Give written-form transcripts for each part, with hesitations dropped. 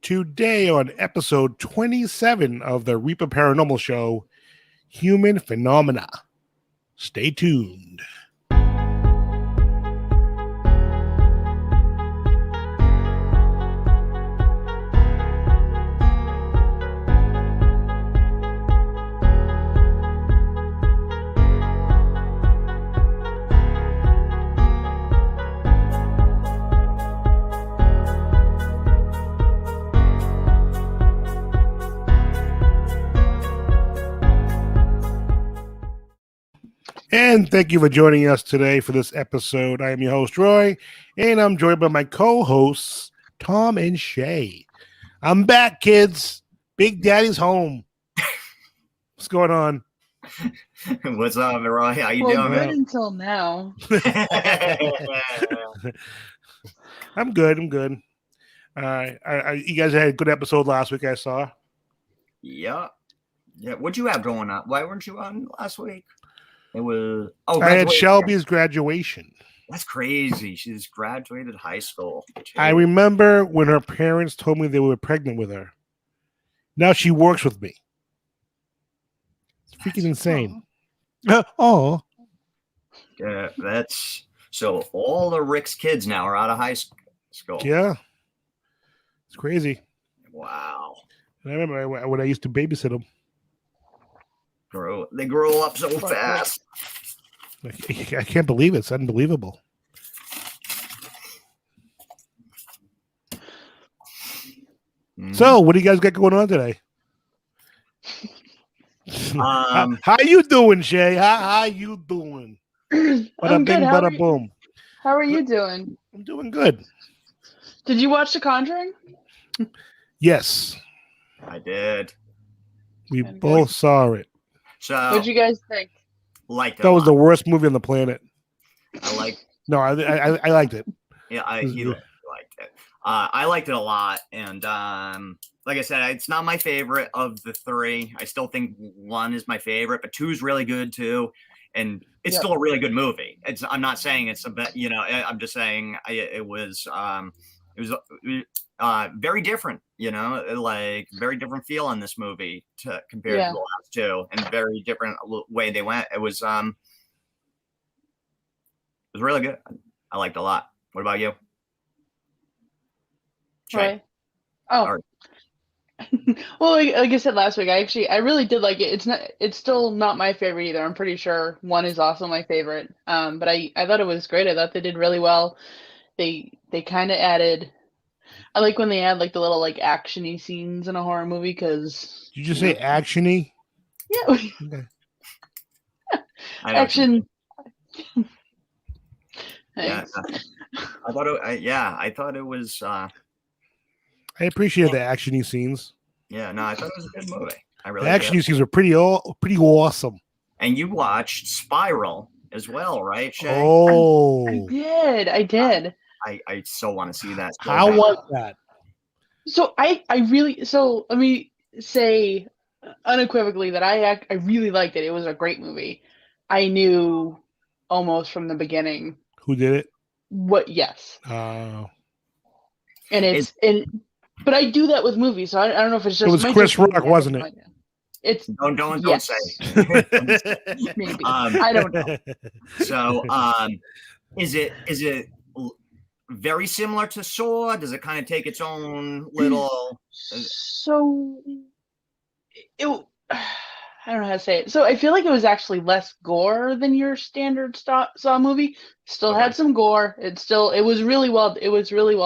Today on episode 27 of the Reaper Paranormal Show, Human Phenomena. Stay tuned. And thank you for joining us today for this episode. I am your host, Roy, and I'm joined by my co-hosts, Tom and Shay. I'm back, kids. Big Daddy's home. What's going on? What's up, Roy? How you doing? Good until now. I'm good. You guys had a good episode last week, I saw. Yeah. What'd you have going on? Why weren't you on last week? It was I had Shelby's graduation. That's crazy. She just graduated high school. I remember when her parents told me they were pregnant with her. Now she works with me. It's freaking insane. Oh. Yeah, that's so all the Rick's kids now are out of high school. Yeah. It's crazy. Wow. And I remember when I used to babysit them. They grow up so fast. I can't believe it. It's unbelievable. So, what do you guys got going on today? How you doing, Shay? How you doing? I'm good. Bada boom. How are you doing? I'm doing good. Did you watch The Conjuring? Yes. I did. We both saw it. So, what'd you guys think? That was the worst movie on the planet. I liked. No, I liked it. Yeah, he liked it. I liked it a lot, and like I said, it's not my favorite of the three. I still think one is my favorite, but two is really good too, and it's still a really good movie. I'm not saying it's a bit, I'm just saying it was very different, like very different feel on this movie compared to the last two, and very different way they went. It was really good. I liked it a lot. What about you? Right. Oh. Well, like I said last week, I really did like it. It's still not my favorite either. I'm pretty sure one is also my favorite. But I thought it was great. I thought they did really well. They kind of added. I like when they add like the little like action-y scenes in a horror movie because. Did you just say action-y? Yeah. Okay. Action. Yeah, I thought it was. I appreciate the action-y scenes. Yeah, no, I thought it was a good movie. The action-y scenes are pretty awesome. And you watched Spiral as well, right, Shay? Oh, I did. I so want to see that. How was that? So let me say unequivocally that I really liked it. It was a great movie. I knew almost from the beginning. Who did it? Yes. Oh. But I do that with movies, so I don't know if it's just. It was Chris Rock, wasn't it? It's don't say. Maybe I don't know. So, is it very similar to Saw? Does it kind of take its own little? So, I don't know how to say it. So I feel like it was actually less gore than your standard Saw movie. Still had some gore. It was really well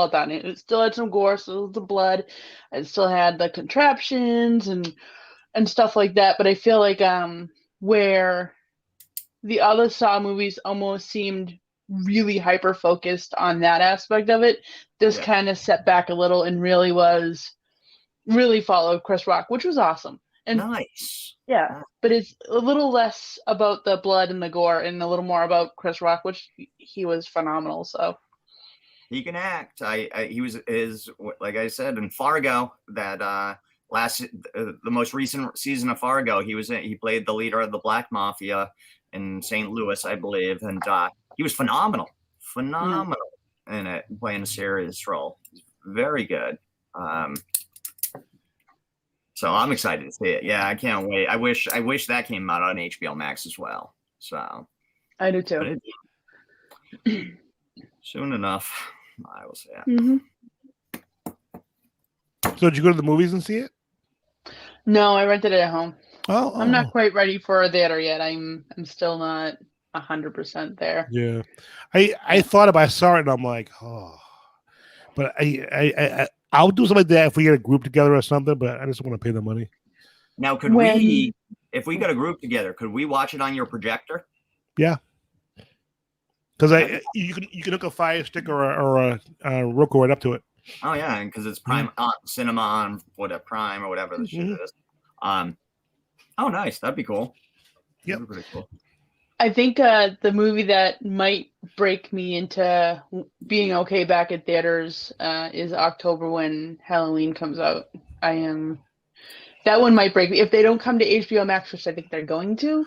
done. It still had some gore, still the blood. It still had the contraptions and stuff like that. But I feel like where the other Saw movies almost seemed really hyper focused on that aspect of it, this kind of set back a little and really followed Chris Rock, which was awesome. And nice. Yeah, but it's a little less about the blood and the gore and a little more about Chris Rock, which he was phenomenal. So he can act. He was like I said in Fargo, that the most recent season of Fargo, he played the leader of the Black Mafia in St. Louis, I believe, and he was phenomenal in it, playing a serious role. Very good. So I'm excited to see it. Yeah, I can't wait. I wish that came out on HBO Max as well. So I do too. Soon enough, I will say that. Mm-hmm. So did you go to the movies and see it? No, I rented it at home. Oh, I'm not quite ready for a theater yet. I'm still not 100% there. Yeah, I thought about. I saw it and I'm like, oh, but I'll do something like that if we get a group together or something. But I just don't want to pay the money. Now, if we got a group together, could we watch it on your projector? Yeah, because you can hook a Fire Stick or a Roku right up to it. Oh yeah, because it's Prime Cinema on Prime or whatever the shit is. Oh nice, that'd be cool. Yeah, pretty cool. I think the movie that might break me into being okay back at theaters is October when Halloween comes out. That one might break me. If they don't come to HBO Max, which I think they're going to,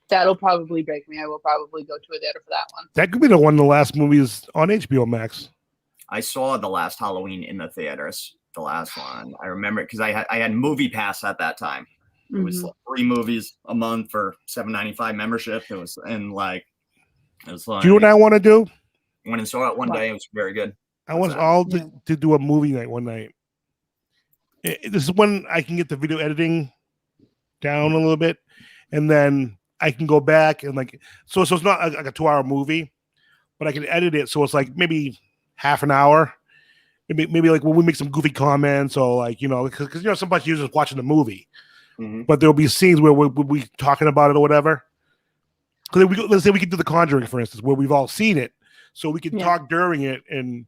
that'll probably break me. I will probably go to a theater for that one. That could be the last movies on HBO Max. I saw the last Halloween in the theaters. The last one. I remember it because I had Movie Pass at that time. It was like 3 movies a month for $7.95 membership. It was like. Do you know what I want to do? I went and saw it one day. It was very good. I want us all to do a movie night one night. This is when I can get the video editing down a little bit, and then I can go back and so it's not like a 2-hour movie, but I can edit it so it's like maybe half an hour. Maybe like when we make some goofy comments or because somebody uses watching the movie, but there'll be scenes where we'll be talking about it or whatever. Because let's say we could do The Conjuring, for instance, where we've all seen it, so we can talk during it and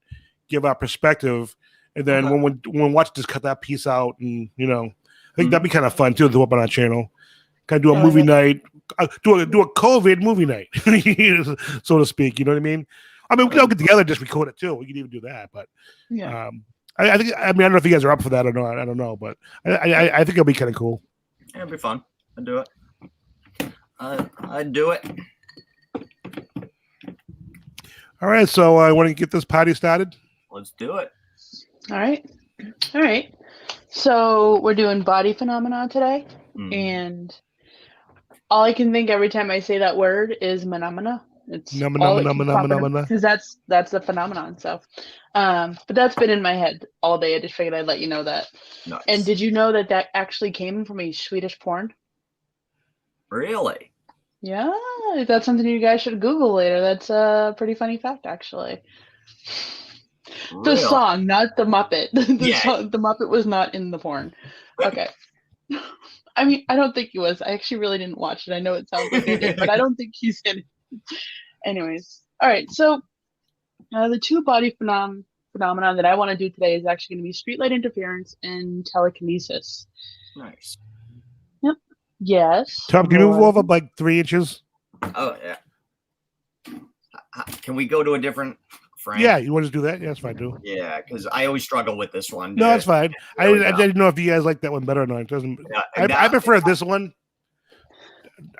give our perspective. And then when we watch, just cut that piece out, and I think that'd be kind of fun too to do up on our channel. Kind of do a movie night, do a COVID movie night, so to speak. You know what I mean? I mean, we can all get together, and just record it too. We can even do that, but I think. I don't know if you guys are up for that or not. I don't know, but I think it'll be kind of cool. Yeah, it'll be fun. I'd do it. I'd do it. All right, so I want to get this party started. Let's do it. All right. So we're doing body phenomena today, and all I can think every time I say that word is phenomena. It's because that's the phenomenon. So, but that's been in my head all day. I just figured I'd let you know that. Nice. And did you know that actually came from a Swedish porn? Really? Yeah, that's something you guys should Google later. That's a pretty funny fact, actually. The song, not the Muppet. The Muppet was not in the porn. Okay. I mean, I don't think he was. I actually really didn't watch it. I know it sounds like I did, but I don't think he's in it. Anyways. All right. So the two body phenomena that I want to do today is actually going to be streetlight interference and telekinesis. Nice. Yep. Yes. Tom, can you move over like 3 inches? Oh, yeah. Can we go to a different frame? Yeah, you want to do that? Yeah, that's fine, too. Yeah, because I always struggle with this one. No, that's fine. I didn't know if you guys like that one better or not. It doesn't. Yeah, I prefer this one.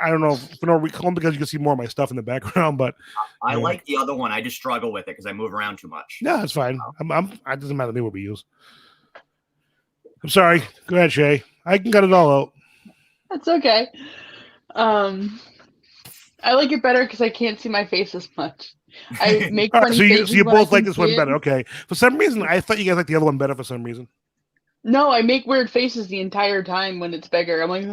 I don't know for no reason because you can see more of my stuff in the background, but I like the other one. I just struggle with it because I move around too much. No, that's fine. It doesn't matter to me what we use. I'm sorry. Go ahead, Shay. I can cut it all out. That's okay. I like it better because I can't see my face as much. I make funny faces. So you both like this one better. Okay. For some reason, I thought you guys liked the other one better for some reason. No, I make weird faces the entire time when it's bigger. I'm like,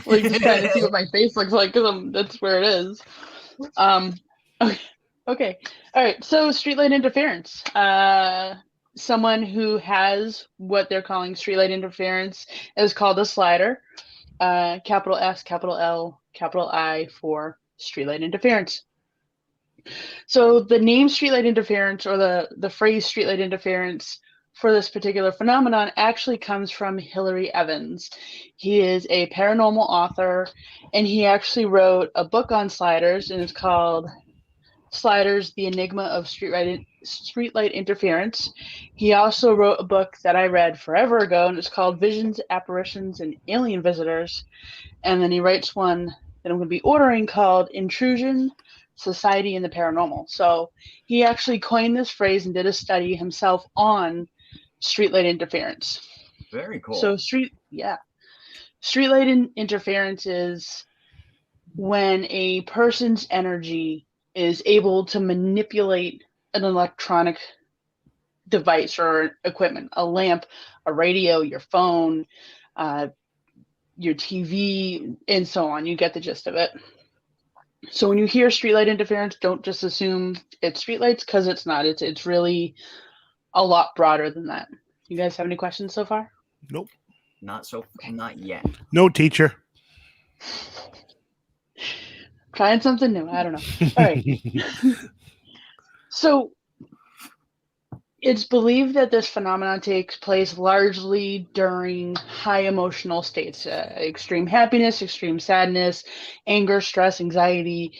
like just trying to see what my face looks like because that's where it is. Okay. All right. So streetlight interference. Someone who has what they're calling streetlight interference is called a slider. Capital S, capital L, capital I for streetlight interference. So the name streetlight interference or the phrase streetlight interference for this particular phenomenon actually comes from Hilary Evans. He is a paranormal author, and he actually wrote a book on sliders, and it's called Sliders, The Enigma of Streetlight Interference. He also wrote a book that I read forever ago, and it's called Visions, Apparitions, and Alien Visitors. And then he writes one that I'm going to be ordering called Intrusion, Society, and the Paranormal. So he actually coined this phrase and did a study himself on streetlight interference. Very cool. So streetlight interference is when a person's energy is able to manipulate an electronic device or equipment, a lamp, a radio, your phone, your TV, and so on. You get the gist of it. So when you hear streetlight interference, don't just assume it's streetlights, because it's not. It's really a lot broader than that. You guys have any questions so far? Nope. Not yet. No, teacher. Trying something new. I don't know. All right. So it's believed that this phenomenon takes place largely during high emotional states, extreme happiness, extreme sadness, anger, stress, anxiety,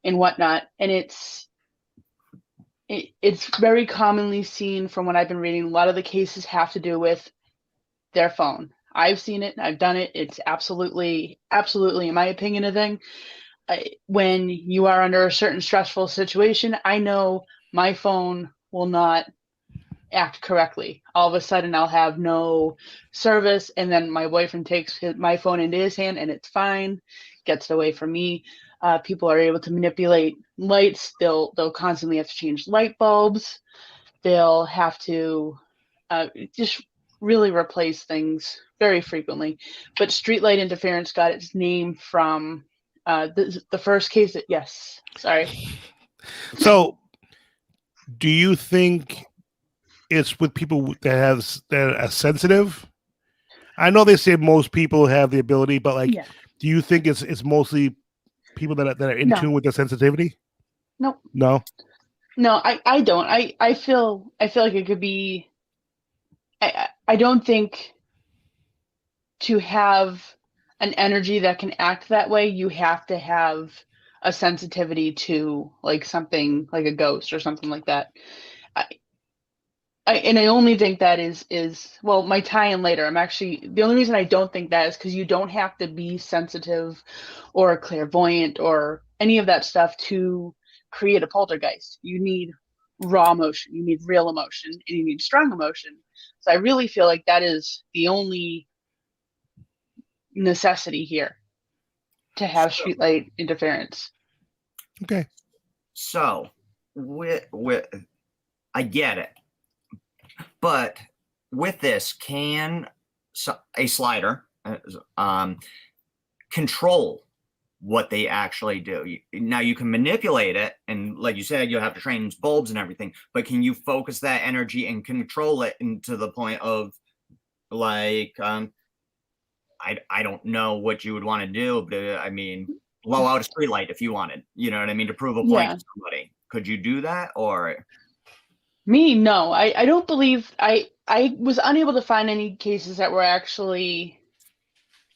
and whatnot. And it's very commonly seen from what I've been reading. A lot of the cases have to do with their phone. I've seen it. I've done it. It's absolutely, in my opinion, a thing. When you are under a certain stressful situation, I know my phone will not act correctly. All of a sudden, I'll have no service, and then my boyfriend takes my phone into his hand, and it's fine, gets it away from me. People are able to manipulate lights. They'll constantly have to change light bulbs. They'll have to just really replace things very frequently. But streetlight interference got its name from the first case. Yes, sorry. So, do you think it's with people that are sensitive? I know they say most people have the ability, but like, do you think it's mostly people that are in tune with their sensitivity? No. No, I don't. I feel like it could be. I don't think to have an energy that can act that way, you have to have a sensitivity to like something like a ghost or something like that. I only think that is well, my tie-in later. I'm actually, the only reason I don't think that is because you don't have to be sensitive or clairvoyant or any of that stuff to create a poltergeist. You need raw emotion, you need real emotion, and you need strong emotion. So I really feel like that is the only necessity here to have streetlight interference. Okay. So, I get it. But with this, can a slider control what they actually do? Now, you can manipulate it, and like you said, you'll have to change bulbs and everything, but can you focus that energy and control it into the point of, like, I don't know what you would want to do, but I mean, blow out a streetlight if you wanted, you know what I mean, to prove a point to somebody. Could you do that, or... Me, no. I don't believe I was unable to find any cases that were actually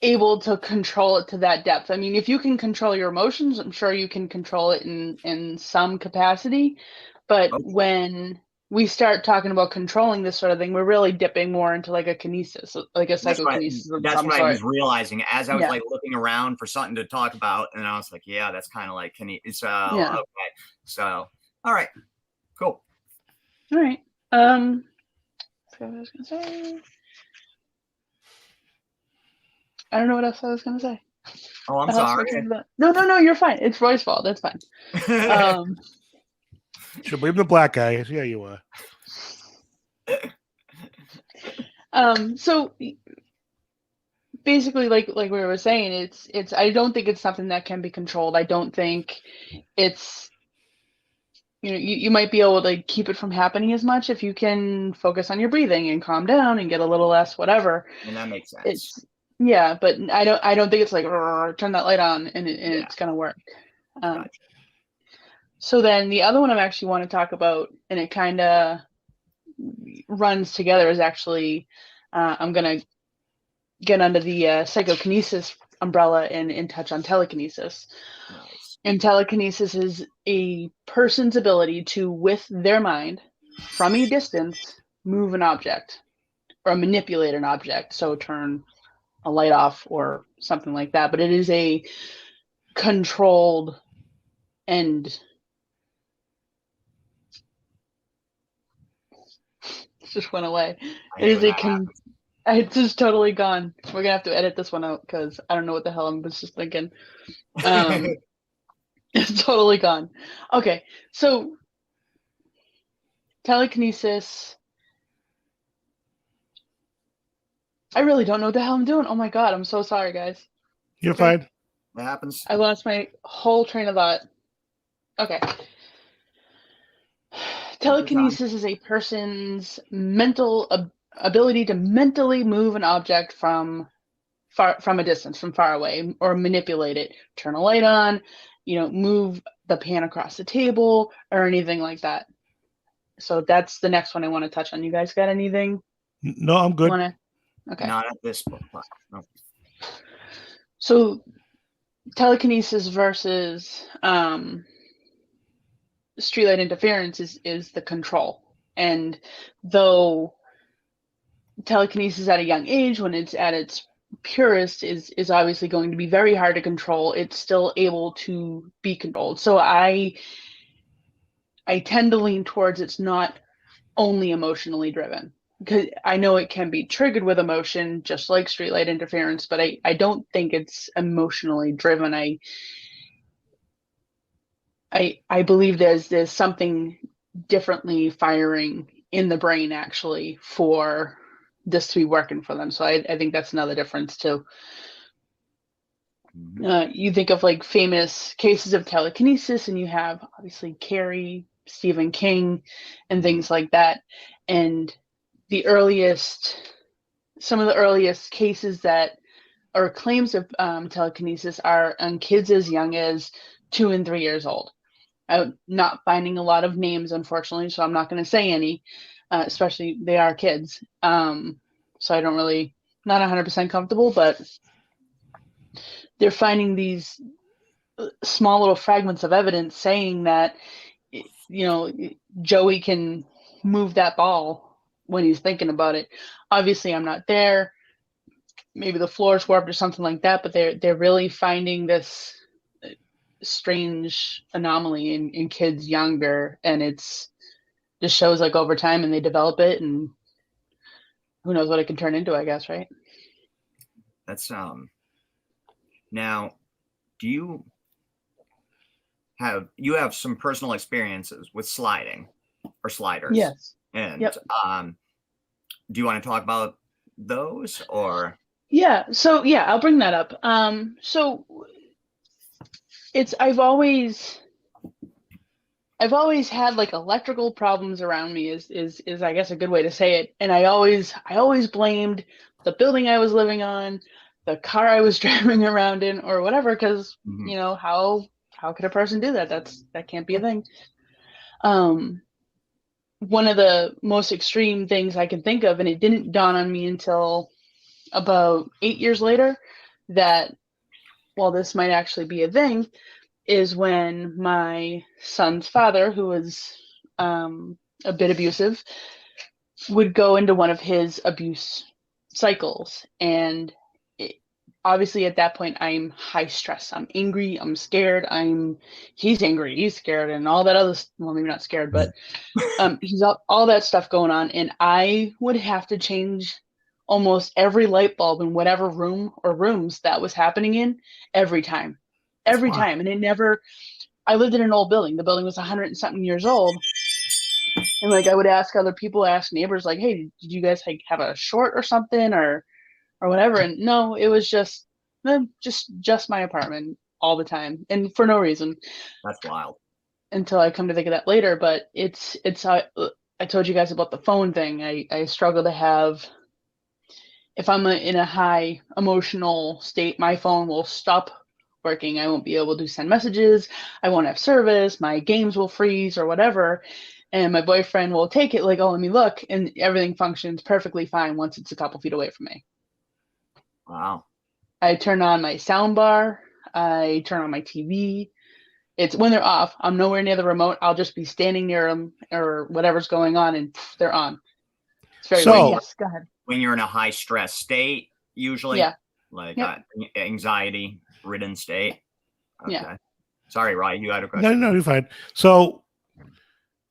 able to control it to that depth. I mean, if you can control your emotions, I'm sure you can control it in some capacity. But when we start talking about controlling this sort of thing, we're really dipping more into like a kinesis, like a psychokinesis. That's what I was realizing as I was like looking around for something to talk about, and I was like, yeah, that's kind of like kinesis. Okay. So, all right, cool. All right. I forgot what I was gonna say. I don't know what else I was gonna say. Oh, I'm sorry. No, you're fine. It's Roy's fault. That's fine. Should blame the black guy. Yeah, you are. So basically, like we were saying, it's. I don't think it's something that can be controlled. I don't think it's. You know, you might be able to keep it from happening as much if you can focus on your breathing and calm down and get a little less whatever. And that makes sense. But I don't think it's like turn that light on and it's gonna work. Gotcha. So then the other one I actually want to talk about, and it kind of runs together, is actually I'm gonna get under the psychokinesis umbrella and touch on telekinesis. Nice. And telekinesis is a person's ability to, with their mind, from a distance, move an object or manipulate an object. So turn a light off or something like that. But it is a controlled and just went away. It is It's just totally gone. We're gonna have to edit this one out because I don't know what the hell I was just thinking. It's totally gone. Okay, so telekinesis. I really don't know what the hell I'm doing. Oh my god, I'm so sorry, guys. You're Okay. fine. That happens. I lost my whole train of thought. Okay. Telekinesis is a person's mental ability to mentally move an object from a distance, from far away, or manipulate it. Turn a light on, move the pan across the table, or anything like that. So that's the next one I want to touch on. You guys got anything? No, I'm good. Okay. Not at this point. No. So telekinesis versus streetlight interference is the control. And though telekinesis at a young age, when it's at its purest, is obviously going to be very hard to control, it's still able to be controlled. So I tend to lean towards it's not only emotionally driven, because I know it can be triggered with emotion, just like streetlight interference, but I don't think it's emotionally driven. I believe there's something differently firing in the brain actually for this to be working for them. So I think that's another difference too. You think of like famous cases of telekinesis, and you have obviously Carrie, Stephen King, and things like that. And some of the earliest cases that or claims of telekinesis are on kids as young as 2 and 3 years old. I'm not finding a lot of names, unfortunately, so I'm not going to say any, especially they are kids. So I don't really, not 100% comfortable, but they're finding these small little fragments of evidence saying that, Joey can move that ball when he's thinking about it. Obviously, I'm not there. Maybe the floor's warped or something like that, but they're really finding this strange anomaly in kids younger, and it's just shows like over time, and they develop it, and who knows what it can turn into, I guess, right? That's now, do you have some personal experiences with sliding or sliders? Yes. And yep. Do you want to talk about those or? Yeah. So yeah, I'll bring that up. So I've always had like electrical problems around me is I guess a good way to say it. And I always blamed the building I was living on, the car I was driving around in, or whatever, because how could a person do that? That can't be a thing. One of the most extreme things I can think of, and it didn't dawn on me until about 8 years later, that this might actually be a thing, is when my son's father, who was a bit abusive, would go into one of his abuse cycles. And obviously at that point, I'm high stress. I'm angry. I'm scared. He's angry. He's scared, and all that other, well, maybe not scared, but he's all that stuff going on. And I would have to change almost every light bulb in whatever room or rooms that was happening in every time. Every time. And I lived in an old building. The building was 100 and something years old. And like I would ask other people, ask neighbors, like, hey, did you guys like have a short or something or whatever? And no, it was just my apartment all the time, and for no reason. That's wild. Until I come to think of that later. But it's I told you guys about the phone thing. I struggle to have, if I'm in a high emotional state, my phone will stop working. I won't be able to send messages. I won't have service. My games will freeze or whatever. And my boyfriend will take it like, oh, let me look. And everything functions perfectly fine once it's a couple feet away from me. Wow. I turn on my sound bar. I turn on my TV. It's when they're off. I'm nowhere near the remote. I'll just be standing near them or whatever's going on, and they're on. It's very weird. Yes, go ahead. When you're in a high stress state, usually, like anxiety-ridden state. Okay. Yeah. Sorry, Ryan, you had a question. No, you're fine. So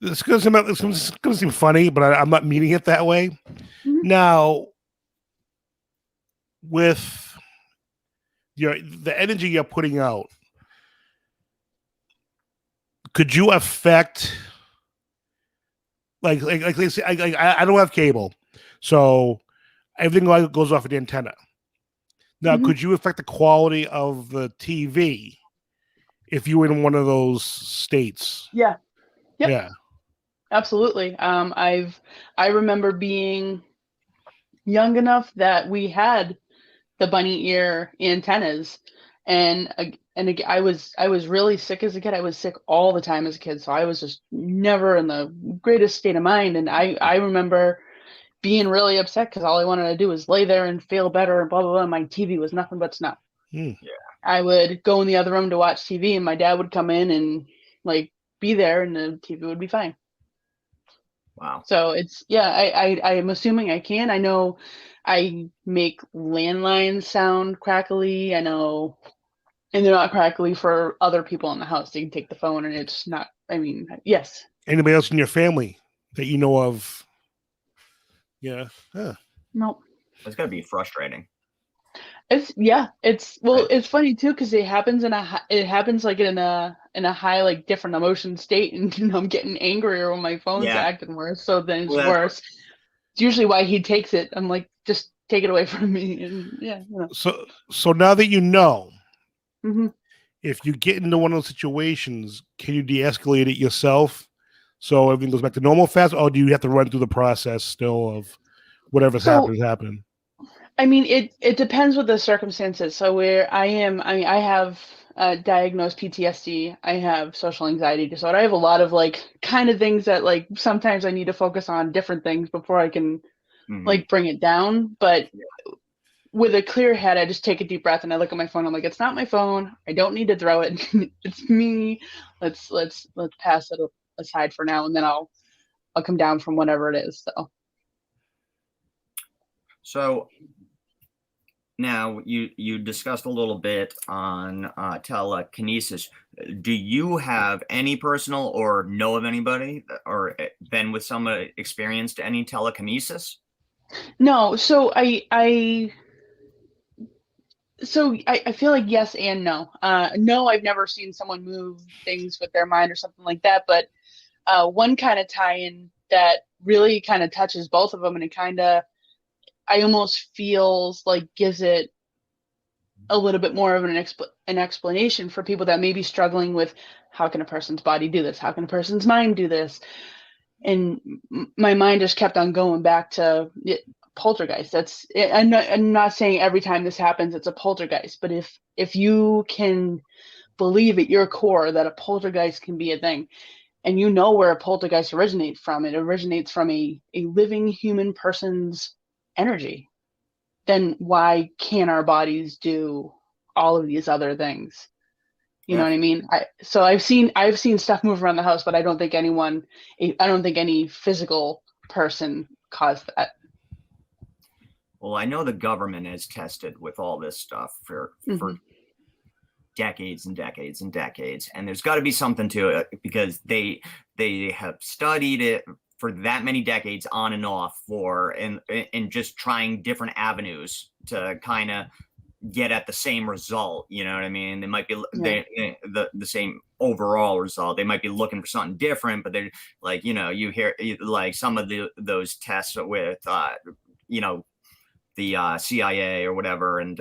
it's going to seem funny, but I'm not meaning it that way. Mm-hmm. Now, with the energy you're putting out, could you affect like let's say I don't have cable, so everything goes off of the antenna. Now, could you affect the quality of the TV if you were in one of those states? Yeah. Yep. Yeah. Absolutely. I remember being young enough that we had the bunny ear antennas, and I was really sick as a kid. I was sick all the time as a kid, so I was just never in the greatest state of mind. And I remember being really upset because all I wanted to do was lay there and feel better and blah blah blah. My TV was nothing but snuff. Yeah. I would go in the other room to watch TV, and my dad would come in and like be there, and the TV would be fine. Wow. So it's I am assuming I can. I know I make landlines sound crackly. I know, and they're not crackly for other people in the house. They can take the phone, and it's not. I mean, yes. Anybody else in your family that you know of? Yeah. Nope. That's gotta be frustrating. It's funny too because it happens like in a high like different emotion state, and I'm getting angrier when my phone's acting worse. So then it's worse. It's usually why he takes it. I'm like, just take it away from me. And So now that you know, mm-hmm. if you get into one of those situations, can you de-escalate it yourself so everything goes back to normal fast, or do you have to run through the process still of whatever's happening? I mean, it depends what the circumstances. So where I have diagnosed PTSD. I have social anxiety disorder. I have a lot of like kind of things that like sometimes I need to focus on different things before I can like bring it down. But with a clear head, I just take a deep breath and I look at my phone. I'm like, it's not my phone. I don't need to throw it. It's me. Let's pass it aside for now, and then I'll come down from whatever it is. So now you discussed a little bit on telekinesis. Do you have any personal or know of anybody or been with someone experienced any telekinesis? No. So I feel like yes and no. No, I've never seen someone move things with their mind or something like that. But one kind of tie-in that really kind of touches both of them, and it kind of, I almost feels like gives it a little bit more of an explanation for people that may be struggling with how can a person's body do this? How can a person's mind do this? And my mind just kept on going back to poltergeist. I'm not saying every time this happens it's a poltergeist, but if you can believe at your core that a poltergeist can be a thing, and you know where a poltergeist originates from, it originates from a living human person's energy, then why can't our bodies do all of these other things? You know what I mean? I've seen stuff move around the house, but I don't think any physical person caused that. Well, I know the government has tested with all this stuff for decades and decades and decades, and there's got to be something to it because they have studied it for that many decades on and off and just trying different avenues to kind of get at the same result. You know what I mean? They might be the same overall result. They might be looking for something different, but they're like, you hear like some of those tests with the CIA or whatever, and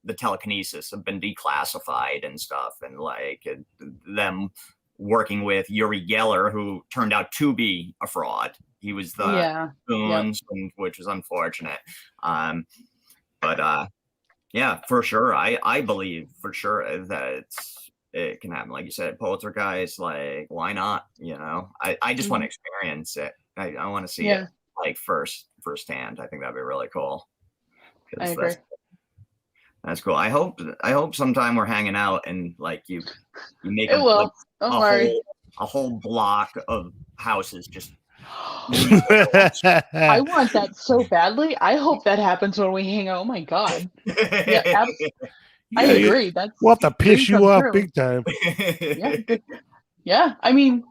the telekinesis have been declassified and stuff, and like them working with Uri Geller, who turned out to be a fraud. He was the spoons, which is unfortunate. But for sure, I believe for sure that it can happen. Like you said, poltergeist, like why not? I just want to experience it. I want to see it like firsthand. I think that'd be really cool. I agree. That's cool. I hope sometime we're hanging out and like you make a whole block of houses just. I want that so badly. I hope that happens when we hang out. Oh my god! I agree. We'll have to piss you off big time. I mean,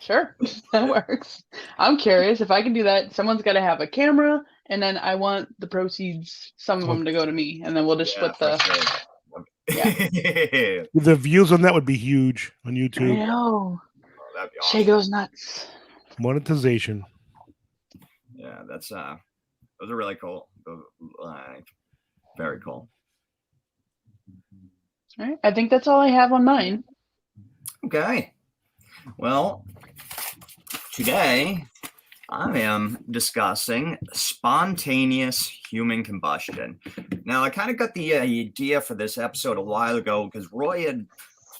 sure, that works. I'm curious if I can do that. Someone's got to have a camera and then I want the proceeds, some of them, to go to me, and then we'll just split the. The views on that would be huge on YouTube. I know. Oh, that'd be awesome. Shay goes nuts. Monetization. Yeah, that's those are really cool. Very cool. All right, I think that's all I have on mine. Okay. Well, today I am discussing spontaneous human combustion. Now, I kind of got the idea for this episode a while ago because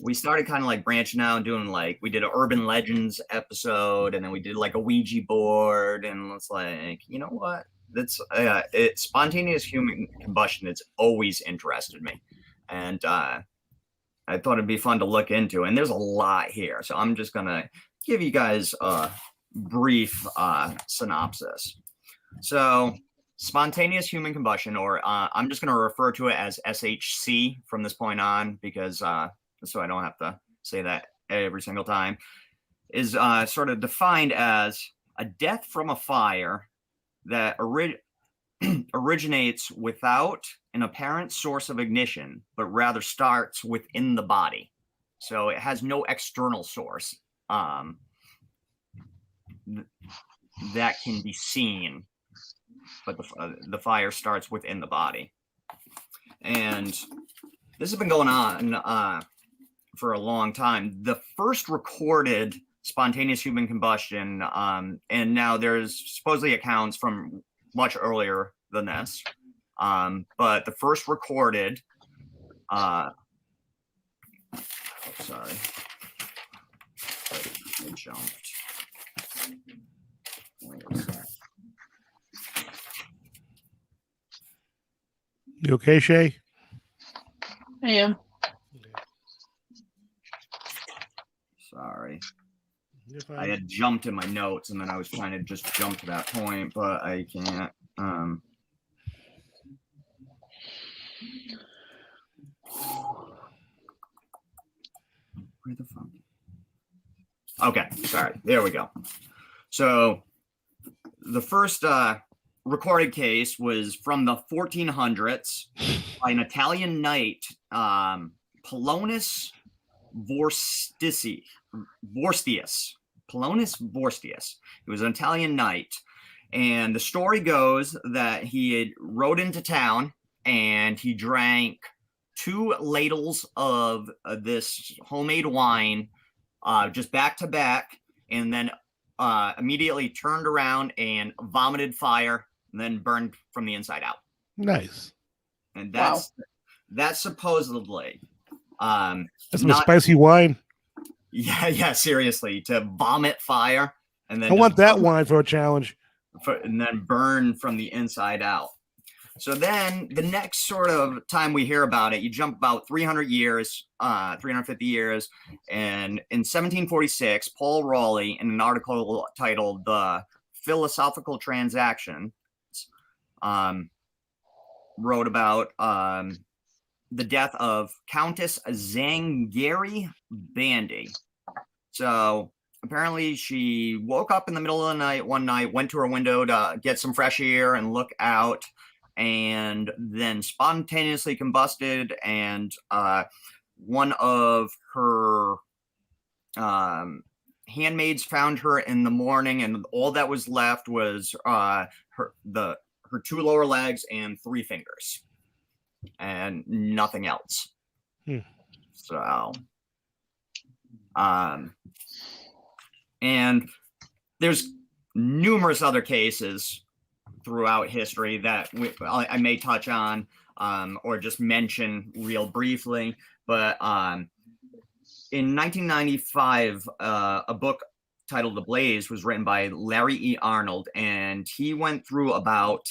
we started kind of like branching out and doing like, we did an urban legends episode, and then we did like a Ouija board, and it's like, you know what? It's spontaneous human combustion. It's always interested me. And I thought it'd be fun to look into, and there's a lot here. So I'm just going to give you guys a brief synopsis. So spontaneous human combustion, or I'm just going to refer to it as SHC from this point on, because so I don't have to say that every single time, is sort of defined as a death from a fire that originates without an apparent source of ignition, but rather starts within the body. So it has no external source that can be seen, but the fire starts within the body. And this has been going on for a long time. The first recorded spontaneous human combustion, and now there's supposedly accounts from much earlier than this, but the first recorded sorry, I jumped. You okay, Shay? I am. Sorry. I had jumped in my notes, and then I was trying to just jump to that point, but I can't. Where the fuck? Okay, sorry. There we go. So the first recorded case was from the 1400s by an Italian knight, Polonius Vorstius. Polonius Vorstius. He was an Italian knight. And the story goes that he had rode into town and he drank 2 ladles of this homemade wine, just back to back, and then immediately turned around and vomited fire and then burned from the inside out. Nice. And that's supposedly that's some spicy wine. Yeah, seriously, to vomit fire and then I want that wine for a challenge. And then burn from the inside out. So then the next sort of time we hear about it, you jump about 350 years, and in 1746, Paul Raleigh, in an article titled "The Philosophical Transactions," wrote about the death of Countess Zangari Bandy. So apparently she woke up in the middle of the night one night, went to her window to get some fresh air and look out, and then spontaneously combusted. And one of her handmaids found her in the morning, and all that was left was her 2 lower legs and 3 fingers, and nothing else. So, and there's numerous other cases throughout history that I may touch on or just mention real briefly. But in 1995, a book titled The Blaze was written by Larry E. Arnold, and he went through about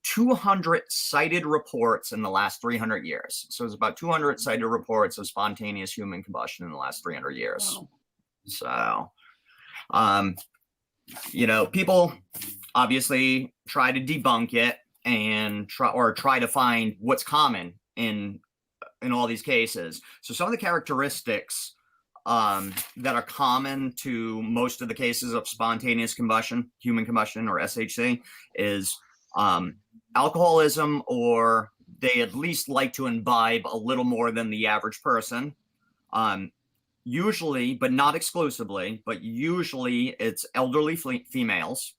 200 cited reports in the last 300 years. So it's about 200 cited reports of spontaneous human combustion in the last 300 years. Wow. So, people obviously try to debunk it and try to find what's common in all these cases. So some of the characteristics that are common to most of the cases of spontaneous combustion, human combustion, or SHC, is Alcoholism, or they at least like to imbibe a little more than the average person. Usually, but not exclusively, but usually it's elderly females.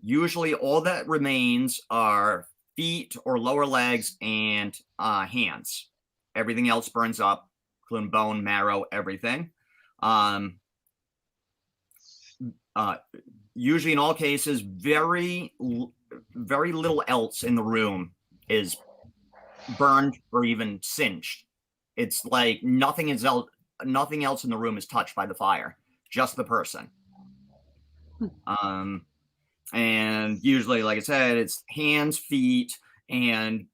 Usually all that remains are feet or lower legs and hands. Everything else burns up, including bone, marrow, everything. Usually in all cases, very little else in the room is burned or even singed. It's like nothing else in the room is touched by the fire, just the person. And usually, like I said, it's hands, feet, and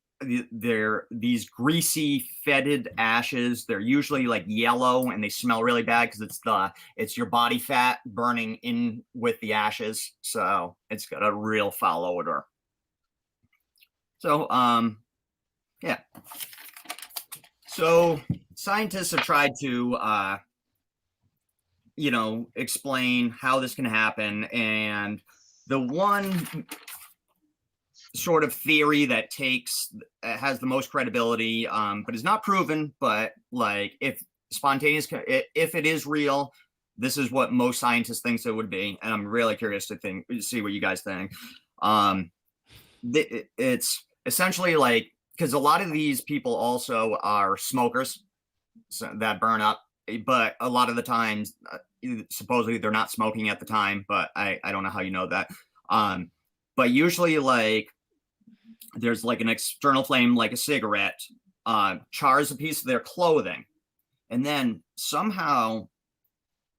they're these greasy, fetid ashes. They're usually like yellow, and they smell really bad because it's your body fat burning in with the ashes. So it's got a real foul odor. So, yeah. So scientists have tried to, explain how this can happen, and the one sort of theory that has the most credibility, but is not proven, but like if it is real, this is what most scientists think it would be, and I'm really curious to see what you guys think. It's essentially like, because a lot of these people also are smokers that burn up, but a lot of the times, supposedly they're not smoking at the time, but I don't know how you know that. But usually, like, there's like an external flame, like a cigarette, chars a piece of their clothing, and then somehow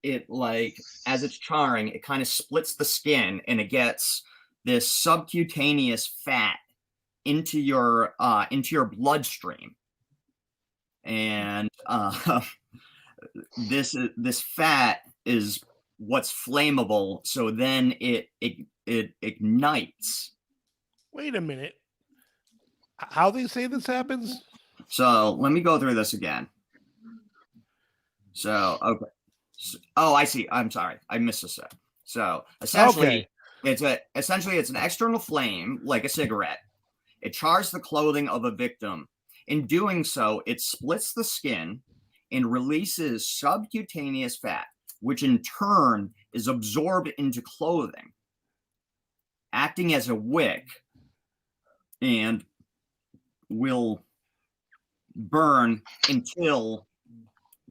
it, like, as it's charring, it kind of splits the skin, and it gets this subcutaneous fat into your bloodstream, and this fat is what's flammable. So then it ignites. Wait a minute. How they say this happens? So let me go through this again. So okay. Oh, I see. I'm sorry. I missed a step. So essentially, it's an external flame, like a cigarette. It chars the clothing of a victim. In doing so, it splits the skin and releases subcutaneous fat, which in turn is absorbed into clothing, acting as a wick, and will burn until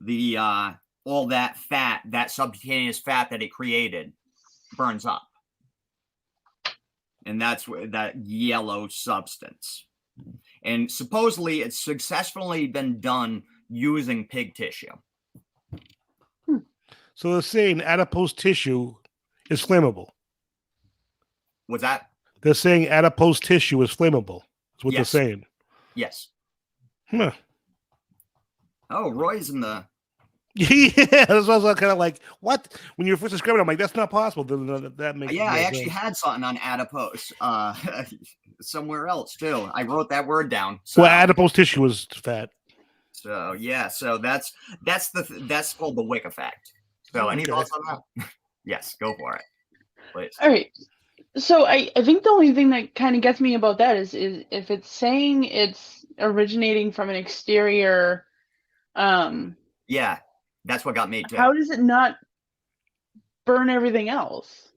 the all that fat, that subcutaneous fat that it created, burns up. And that's that yellow substance. And supposedly it's successfully been done using pig tissue. So they're saying adipose tissue is flammable. What's that? They're saying adipose tissue is flammable. That's what they're saying. Yes. Huh. Oh, Roy's in the... Yeah, that's what I was kind of like, what? When you were first describing it, I'm like, that's not possible. That makes I actually had something on adipose somewhere else too. I wrote that word down. So. Well, adipose tissue is fat. So yeah, so that's called the wick effect. So any thoughts on that? Yes, go for it, please. All right. So I think the only thing that kind of gets me about that is if it's saying it's originating from an exterior. Yeah. That's what got me too. How does it not burn everything else?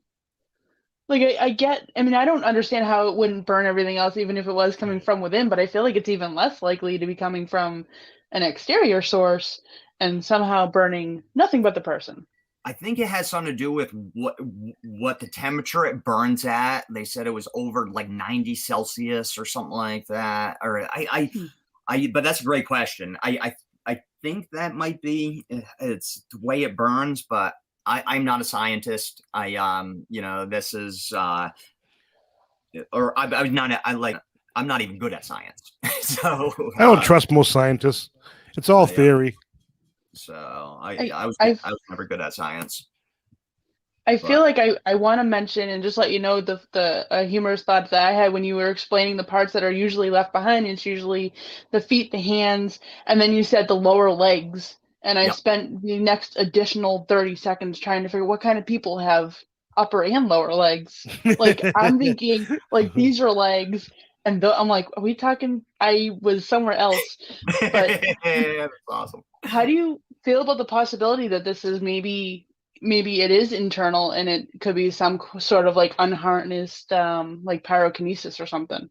Like, I don't understand how it wouldn't burn everything else, even if it was coming from within, but I feel like it's even less likely to be coming from an exterior source and somehow burning nothing but the person. I think it has something to do with what the temperature it burns at. They said it was over like 90 Celsius or something like that. Or but that's a great question. I think that might be it's the way it burns, but I'm not a scientist. This is I'm not even good at science. So I don't trust most scientists. It's all theory. So I was never good at science. I feel like I want to mention and just let you know the humorous thought that I had when you were explaining the parts that are usually left behind. It's usually the feet, the hands, and then you said the lower legs. And I spent the next additional 30 seconds trying to figure what kind of people have upper and lower legs. Like I'm thinking, like these are legs, and I'm like, are we talking? I was somewhere else. But That's awesome. how do you feel about the possibility that this is maybe it is internal and it could be some sort of like unharnessed like pyrokinesis or something?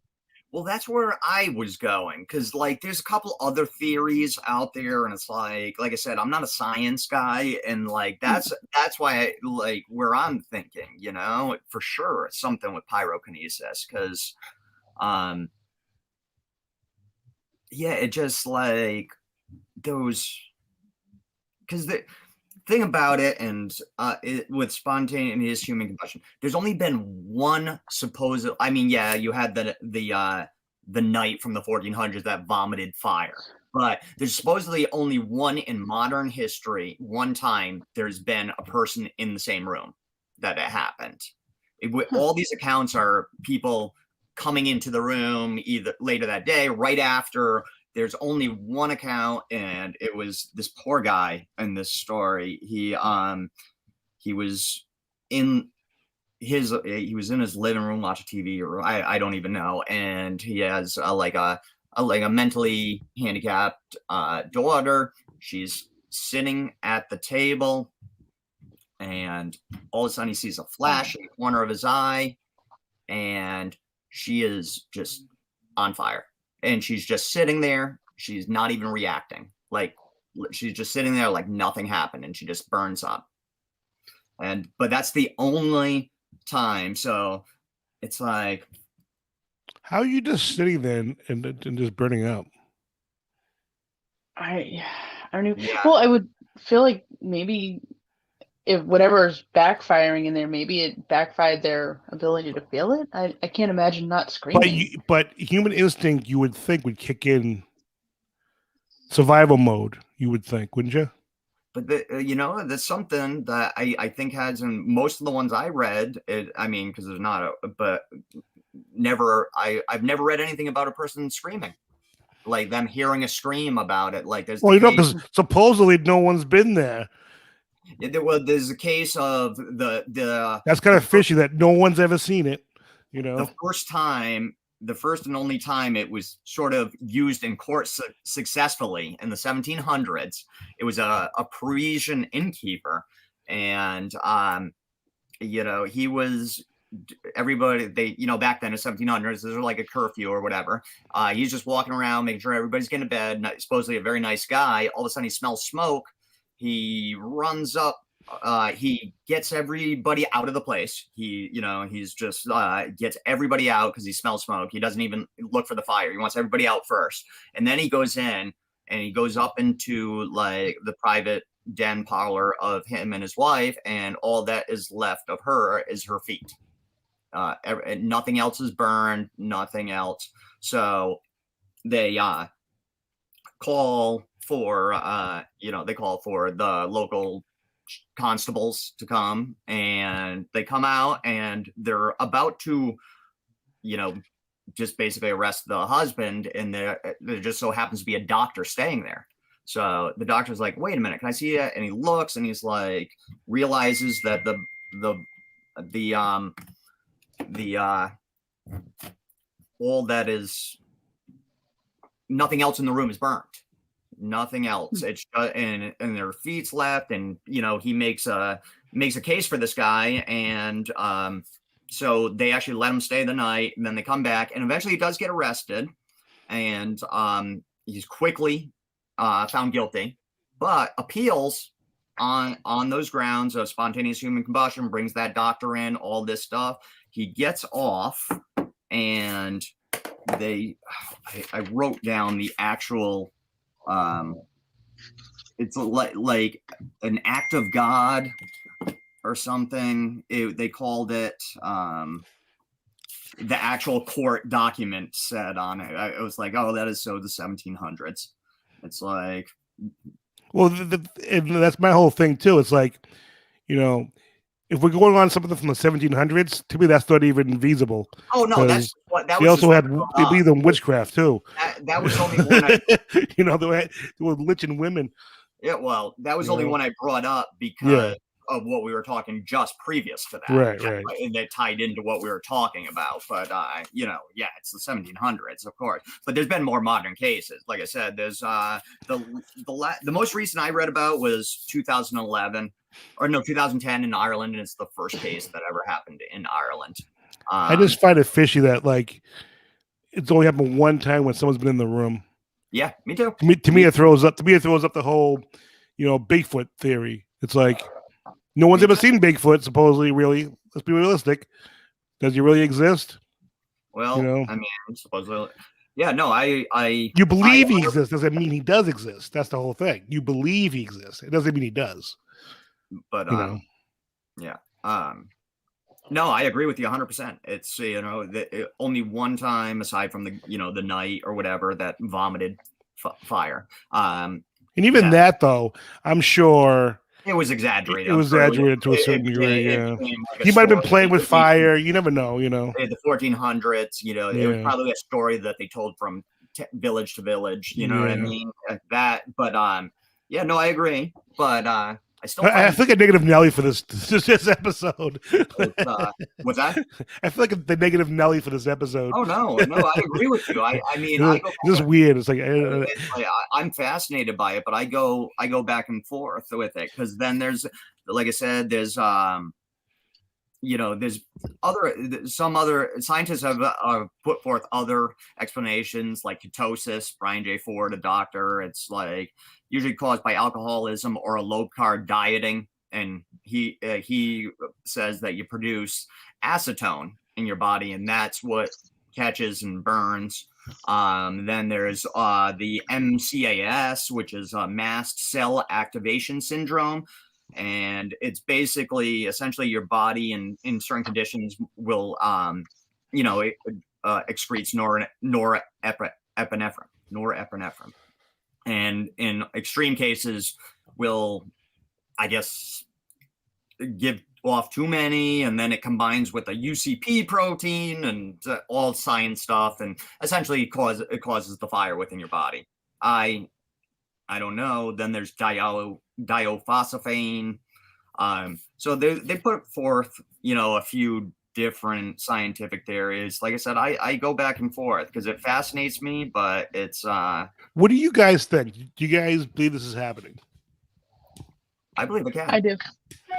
Well, that's where I was going because, like, there's a couple other theories out there, and it's like I said, I'm not a science guy, and like that's why I like where I'm thinking, for sure, it's something with pyrokinesis because, yeah, it just like those because the thing about it and with spontaneous human combustion, there's only been one supposed. I mean, yeah, you had the knight from the 1400s that vomited fire, but there's supposedly only one in modern history. One time there's been a person in the same room that it happened. All these accounts are people coming into the room either later that day, right after. There's only one account, and it was this poor guy in this story. He was in his living room watching TV, or I don't even know. And he has a mentally handicapped daughter. She's sitting at the table, and all of a sudden he sees a flash in the corner of his eye, and she is just on fire. And she's just sitting there. She's not even reacting. Like she's just sitting there like nothing happened, and she just burns up. But that's the only time. So it's like, how are you just sitting there and just burning up? I don't know. Yeah. Well, I would feel like maybe if whatever's backfiring in there, maybe it backfired their ability to feel it. I can't imagine not screaming. But human instinct, you would think, would kick in survival mode. You would think, wouldn't you? But that's something that I think has in most of the ones I read. Because there's not but I've never read anything about a person screaming, like them hearing a scream about it. Like there's because supposedly no one's been there. There's a case of the that's kind of fishy that no one's ever seen it. The first and only time it was sort of used in court successfly in the 1700s. It was a Parisian innkeeper, and he was everybody. They back then in the 1700s, there's like a curfew or whatever. He's just walking around making sure everybody's getting to bed. Supposedly a very nice guy. All of a sudden he smells smoke. He runs up. He gets everybody out of the place. He's just gets everybody out because he smells smoke. He doesn't even look for the fire. He wants everybody out first. And then he goes in and he goes up into like the private den parlor of him and his wife. And all that is left of her is her feet. Nothing else is burned, nothing else. So they call for the local constables to come, and they come out and they're about to just basically arrest the husband, and there just so happens to be a doctor staying there. So the doctor's like, wait a minute, can I see it? And he looks and he's like, realizes that all that is, nothing else in the room is burnt. Nothing else. It's and their feet's left, and he makes a case for this guy, and so they actually let him stay the night, and then they come back, and eventually he does get arrested, and he's quickly found guilty, but appeals on those grounds of spontaneous human combustion, brings that doctor in, all this stuff. He gets off, and I wrote down the actual. It's like an act of God or something. They called it. The actual court document said on it. It was like, oh, that is so the 1700s. It's like, well, and that's my whole thing too. It's like, if we're going on something from the 1700s, to me that's not even feasible. Oh no, that they also had they believed in witchcraft too. That was only one. They were lynching women. Yeah, well, that was only one I brought up because of what we were talking just previous to that. Right. And that tied into what we were talking about. But it's the 1700s, of course. But there's been more modern cases. Like I said, there's the most recent I read about was 2010 in Ireland, and it's the first case that ever happened in Ireland. I just find it fishy that like it's only happened one time when someone's been in the room. Yeah, me too. To me, it throws up the whole, Bigfoot theory. It's like no one's ever seen Bigfoot. Supposedly, really. Let's be realistic. Does he really exist? Well, I mean, supposedly, yeah. No, you believe he exists doesn't mean he does exist. That's the whole thing. You believe he exists. It doesn't mean he does. But no, I agree with you 100%. It's only one time aside from the night or whatever that vomited fire. And even that though, I'm sure it was exaggerated. It was exaggerated to a certain degree. Yeah, he might have been playing with fire. You never know. The 1400s. It was probably a story that they told from village to village. You know what I mean? That, but no, I agree. But I feel like a negative Nelly for this episode. What's that? I feel like the negative Nelly for this episode. Oh no, I agree with you. I mean, it's just weird. It's like I'm fascinated by it, but I go back and forth with it because then there's, like I said, there's there's some other scientists have put forth other explanations like ketosis. Brian J. Ford, a doctor, it's like usually caused by alcoholism or a low carb dieting, and he says that you produce acetone in your body, and that's what catches and burns. Then there's the MCAS, which is mast cell activation syndrome. And it's basically essentially your body in certain conditions will, excretes norepinephrine. And in extreme cases will, I guess, give off too many, and then it combines with a UCP protein and all science stuff, and essentially it causes the fire within your body. I don't know. Then there's diphosphane. So they put forth, a few different scientific theories. Like I said, I go back and forth because it fascinates me, but it's what do you guys think? Do you guys believe this is happening? I believe it can. I do.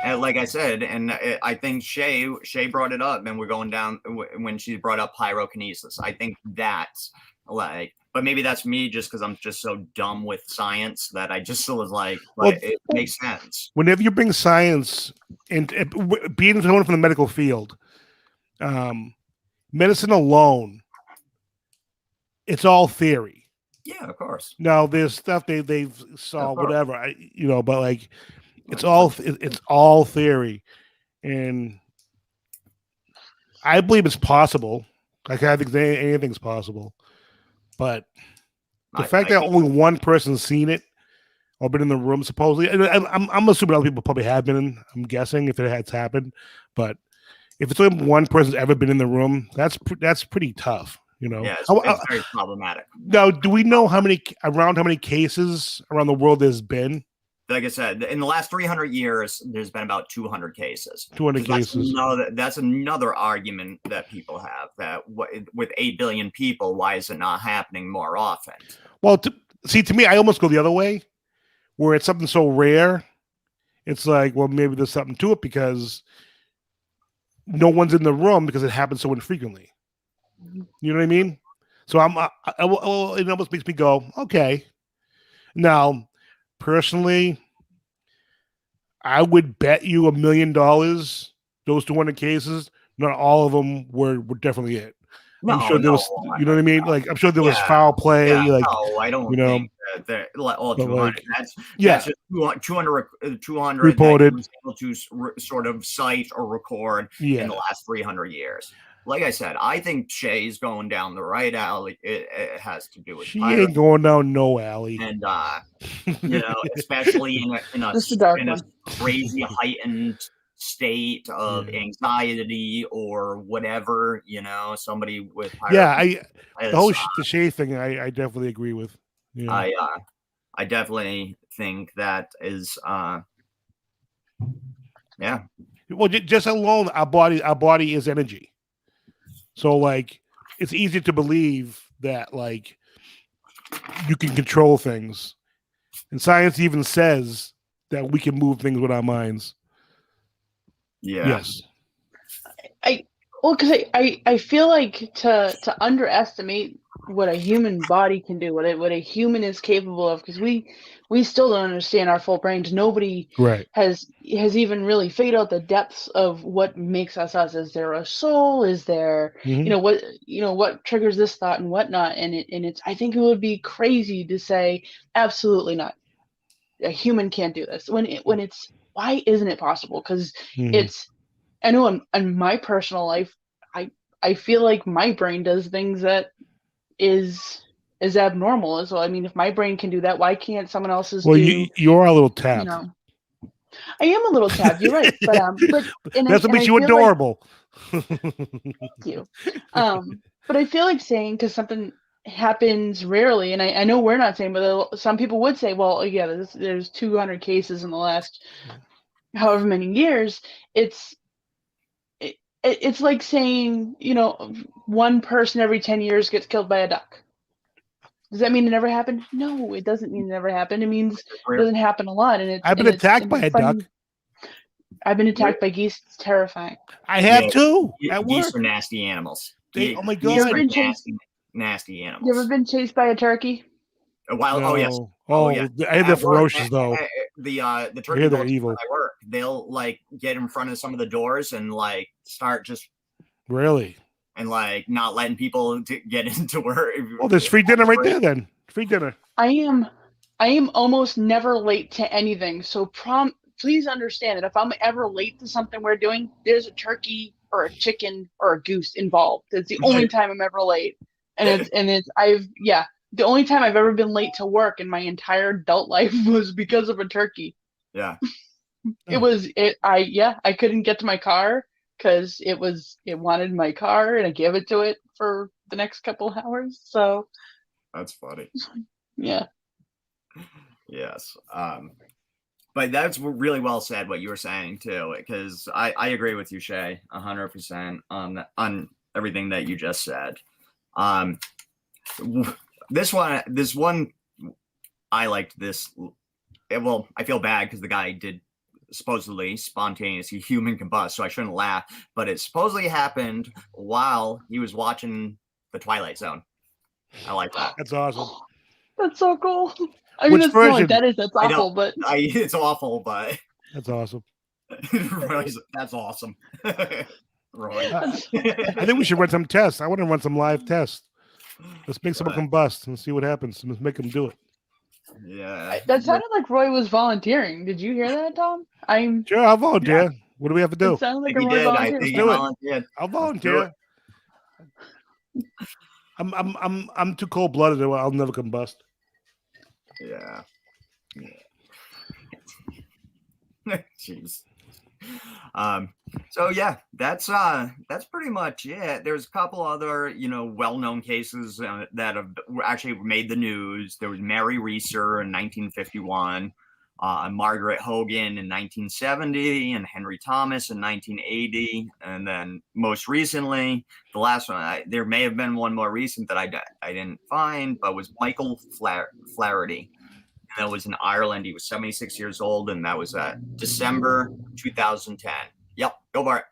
And like I said, and I think Shay brought it up, and we're going down when she brought up pyrokinesis. I think that's like, but maybe that's me just because I'm just so dumb with science that I just was like, it makes sense. Whenever you bring science and being someone from the medical field, medicine alone, it's all theory. Yeah, of course. Now there's stuff they've saw whatever, but like it's all theory, and I believe it's possible. Like I think anything's possible. But the fact that only one person's seen it or been in the room, supposedly, I'm assuming other people probably have been. I'm guessing if it has happened, but if it's only one person's ever been in the room, that's pretty tough. Yeah, it's very problematic. Now, do we know how many cases around the world there's been? Like I said, in the last 300 years, there's been about 200 cases. 200 cases. That's another argument that people have, that with 8 billion people, why is it not happening more often? Well, to me, I almost go the other way, where it's something so rare. It's like, well, maybe there's something to it because no one's in the room because it happens so infrequently. You know what I mean? So it almost makes me go, okay. Now, personally, I would bet you $1 million those 200 cases, not all of them were definitely it. No, I'm sure there was, you know what I mean? Like, I'm sure there was foul play. Yeah, like, no, I don't think that all 200. Like, that's just 200 reported to sort of cite or record in the last 300 years. Like I said, I think Shay's going down the right alley. It has to do with she ain't going down no alley, and especially in a crazy heightened state of anxiety or whatever. Somebody with the whole the Shay thing, I definitely agree with. Yeah. I definitely think that is Yeah. Well, just alone, our body is energy. So, like, it's easy to believe that, like, you can control things, and science even says that we can move things with our minds. Yeah. Yes. Because I feel like to underestimate what a human body can do, what a human is capable of, because we still don't understand our full brains. Nobody Right. has even really figured out the depths of what makes us us. Is there a soul? Is there what triggers this thought and whatnot? And it's I think it would be crazy to say absolutely not. A human can't do this when it's why isn't it possible? Because it's I know in my personal life, I feel like my brain does things that is abnormal as well. I mean, if my brain can do that, why can't someone else's Well, do? you're a little You tapped. know, I am a little tapped. You're right, but That's what makes you feel adorable. Like, thank you. But I feel like saying because something happens rarely, and I know we're not saying, but some people would say, well, yeah, there's 200 cases in the last however many years. It's like saying, one person every 10 years gets killed by a duck. Does that mean it never happened? No, it doesn't mean it never happened. It means it doesn't happen a lot. And I've been attacked by a duck. I've been attacked by geese. It's terrifying. I have too. At Geese work. are nasty animals. Oh my Geese God. are nasty animals. You ever been chased by a turkey? A wild, No. Oh yes. Yeah. I hear they're ferocious though. The turkey they're evil. where I work, they'll like get in front of some of the doors and like start just really and like not letting people get into work. Oh, there's free dinner right there then. Free dinner. I am almost never late to anything. So please understand that if I'm ever late to something we're doing, there's a turkey or a chicken or a goose involved. It's the only time I'm ever late. And the only time I've ever been late to work in my entire adult life was because of a turkey. Yeah. I couldn't get to my car because it wanted my car and I gave it to it for the next couple of hours. So that's funny. Yeah. Yes. But that's really well said what you were saying too, because I agree with you, Shay, 100% on everything that you just said. This one, I liked this. Well, I feel bad because the guy did supposedly spontaneously human combust, so I shouldn't laugh. But it supposedly happened while he was watching The Twilight Zone. I like that. That's awesome. That's so cool. I mean, that's awful, but it's awful, but that's awesome. That's awesome. Roy. I think we should run some tests. I want to run some live tests. Let's make someone combust and see what happens. Let's make them do it. Yeah. That sounded like Roy was volunteering. Did you hear that, Tom? Sure, I'll volunteer. Yeah. What do we have to do? It sounded like a Roy volunteer. Let's do it. I'll volunteer. I'm too cold blooded. I'll never combust. Yeah. Jeez. So yeah, that's pretty much it. There's a couple other, well-known cases that have actually made the news. There was Mary Reeser in 1951, Margaret Hogan in 1970, and Henry Thomas in 1980. And then most recently, the last one, there may have been one more recent that I didn't find, but was Michael Flaherty. That was in Ireland. He was 76 years old, and that was December 2010. Yep, go for it.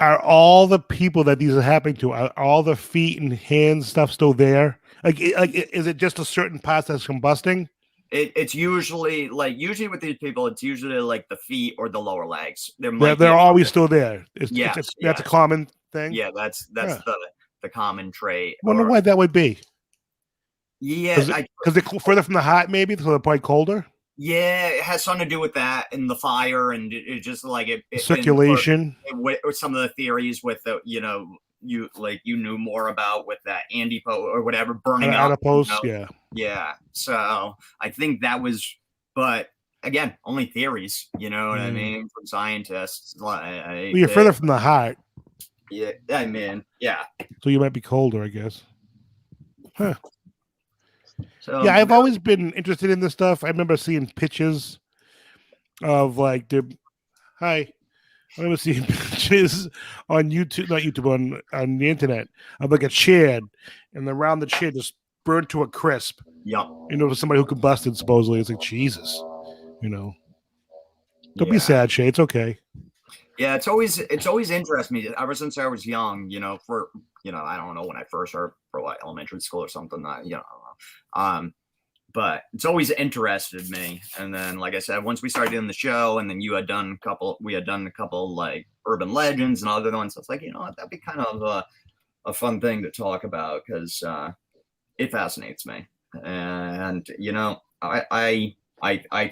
Are all the people that these are happening to, are all the feet and hands stuff still there? Like, is it just a certain part that's combusting? It's usually with these people, it's usually like the feet or the lower legs. They're always still there. That's a common thing. Yeah, that's the common trait. I wonder why that would be. Yeah, because they're further from the heart, maybe, so they're probably colder. Yeah, it has something to do with that and the fire and it just like it circulation. With some of the theories with the you knew more about with that or whatever burning adipose, yeah. So I think that was, but again, only theories. You know what I mean, from scientists. You're further from the heart. Yeah, I mean, yeah. So you might be colder, I guess. Huh. So, yeah, I've always been interested in this stuff. I remember seeing pictures of like the hi. I was seeing pictures on YouTube, not YouTube, on the internet of like a chair, and around the chair just burned to a crisp. Yup. For somebody who combusted, supposedly. It's like, Jesus, Don't be Yeah. sad, Shay. It's okay. Yeah, it's always interested me ever since I was young. I don't know when I first started for like elementary school or something. But it's always interested me. And then, like I said, once we started doing the show, and then we had done a couple like urban legends and other ones. It's like, what, that'd be kind of a fun thing to talk about because it fascinates me. And I